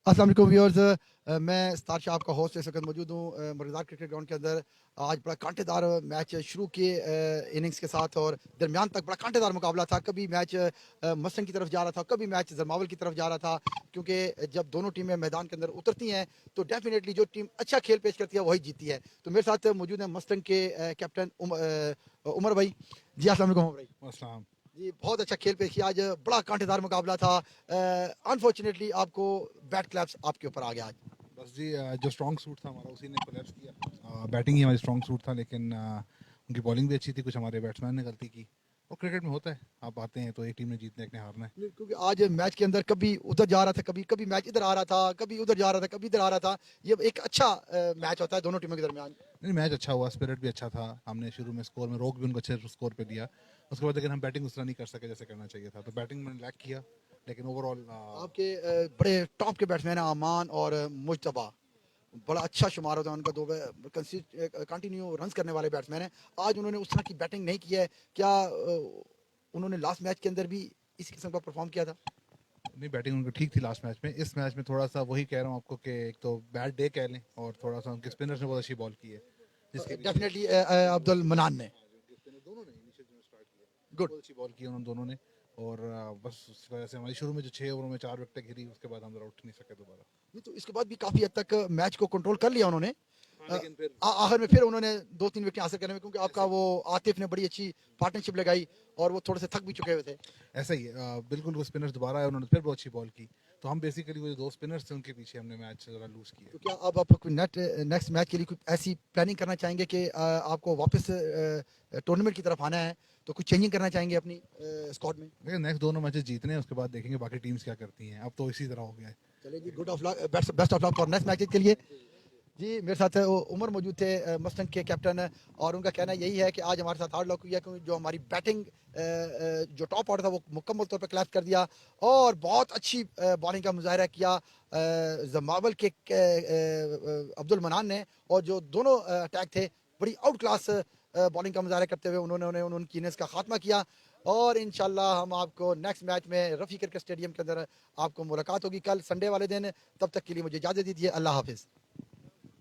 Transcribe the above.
अस्सलाम वालेकुम व्यूअर्स, मैं स्टार शाह आपका होस्ट इस वक्त मौजूद हूँ मुर्दार क्रिकेट ग्राउंड के अंदर। आज बड़ा कांटेदार मैच शुरू किए इनिंग्स के साथ और दरमियान तक बड़ा कांटेदार मुकाबला था। कभी मैच मस्टन की तरफ जा रहा था, कभी मैच जरमावल की तरफ जा रहा था, क्योंकि जब दोनों टीमें मैदान के अंदर उतरती हैं तो डेफिनेटली जो टीम अच्छा खेल पेश करती है वही जीती है। तो मेरे साथ मौजूद है मस्टन के कैप्टन उमर भाई। जी अस्सलाम वालेकुम उमर भाई। अस्सलाम। जी बहुत अच्छा खेल पेश किया, आज बड़ा कांटेदार मुकाबला था। अनफॉर्चुनेटली आपको बैट क्लैप्स आपके ऊपर आ गया आज। बस जी जो स्ट्रॉन्ग सूट था हमारा उसी ने कोलैप्स किया। बैटिंग ही हमारी स्ट्रॉन्ग सूट था, लेकिन उनकी बॉलिंग भी अच्छी थी, कुछ हमारे बैट्समैन ने गलती की। और क्रिकेट में होता है, आप आते हैं तो एक टीम ने जीतना एक ने हारना है। नहीं, क्योंकि आज मैच के अंदर कभी उधर जा रहा था, कभी कभी मैच इधर आ रहा था, कभी उधर जा रहा था, कभी इधर आ रहा था। ये एक अच्छा मैच होता है दोनों टीमों के दरमियान। नहीं, मैच अच्छा हुआ, स्पिरिट भी अच्छा था। हमने शुरू में स्कोर में रोक भी उनको अच्छे स्कोर पे दिया। उसके बाद लेकिन हम बैटिंग उस तरह नहीं कर सके जैसे करना चाहिए था, तो बैटिंग में लैक किया। लेकिन ओवरऑल आपके बड़े टॉप के बैट्समैन हैं अमान और मुश्तबा, बड़ा अच्छा शुमार होता है उनका। दो कंटिन्यू रन करने वाले बैट्समैन हैं। आज उन्होंने उस तरह की बैटिंग नहीं की है। क्या उन्होंने लास्ट मैच के अंदर भी इस किस्म का परफॉर्म किया था? नहीं, बैटिंग उनकी ठीक थी लास्ट मैच में। इस मैच में थोड़ा सा वही कह रहा हूँ आपको कि एक तो बैड डे कह लें, और थोड़ा सा उनके स्पिनर्स ने बहुत अच्छी बॉल की है जिसके पीछे डेफिनेटली अब्दुल मनान ने दोनों ने इनिशियल जो स्टार्ट किया गुड। बहुत अच्छी बॉल की उन्होंने दोनों ने। और बस उस वजह से हमारी शुरू में जो 6 ओवरों में 4 विकेटें गिरी, उसके बाद हम उठ नहीं सके दोबारा। नहीं तो इसके बाद भी काफी हद तक मैच को कंट्रोल कर लिया उन्होंने। लेकिन फिर आखिर में फिर उन्होंने 2-3 विकेट हासिल करने में, क्योंकि आपका ऐसे वो आतिफ ने बड़ी अच्छी पार्टनरशिप लगाई और वो थोड़े से थक भी चुके हुए थे। ऐसा ही है, बिल्कुल वो स्पिनर्स दोबारा आए, उन्होंने फिर बहुत अच्छी बॉल की। तो हम बेसिकली वो जो 2 स्पिनर्स थे उनके पीछे हमने मैच जरा लूज किया। तो क्या अब आप नेक्स्ट मैच के लिए कुछ ऐसी प्लानिंग करना चाहेंगे कि आपको वापस टूर्नामेंट की तरफ आना है, तो कुछ चेंजिंग करना चाहेंगे अपनी स्क्वाड में? लेकिन नेक्स्ट दोनों मैचेस जीतने हैं, उसके बाद देखेंगे बाकी टीम्स क्या करती हैं। अब तो इसी तरह हो गया है। चलिए जी, good of luck, best of luck for next match के लिए। जी मेरे साथ उमर मौजूद थे मस्टन के कैप्टन, और उनका कहना यही है कि आज हमारे साथ हार्ड लक हुई है, क्योंकि जो हमारी बैटिंग जो टॉप ऑर्डर था वो मुकम्मल तौर पर क्लैश कर दिया और बहुत अच्छी बॉलिंग का मुजाहरा किया जमावल के अब्दुल मनान ने। और जो दोनों अटैक थे बड़ी आउट क्लास बॉलिंग का मुजाहरा करते हुए उन्होंने उनकी इनिंग्स का खात्मा किया। और इंशाल्लाह हम आपको नेक्स्ट मैच में रफ़ी क्रिकेट स्टेडियम के अंदर आपको मुलाकात होगी कल संडे वाले दिन। तब तक के लिए मुझे इजाज़त दीजिए, अल्लाह हाफिज़।